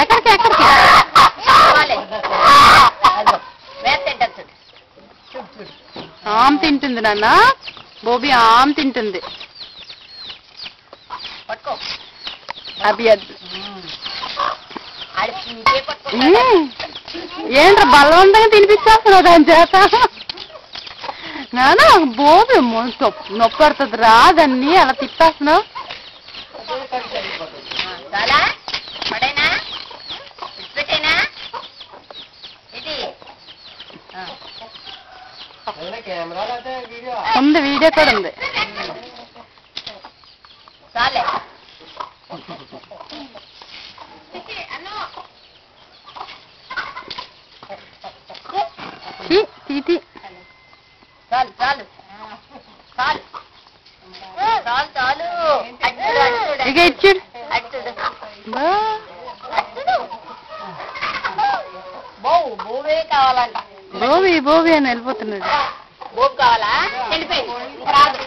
ఎక్కడికి ఎక్కడికి ఆమ్ తింటుంది నాన్న. బోబీ ఆమ్ తింటుంది. అవి ఏంట్రా బలవంతంగా తినిపించేస్తున్నావు దాని చేత. నాన్న బోబీ నొప్పి పడుతుంది రా దాన్ని అలా తిప్పేస్తున్నావు. ఉంది వీడియో కూడా ఉంది. తీతి చాలు చాలు చాలు చాలు చాలు ఇక ఇచ్చాడు. బోవే కావాలంట. బోబీ బోబీ అని వెళ్ళిపోతున్నాడు. బోబు కావాలా వెళ్ళిపోయి రాదు.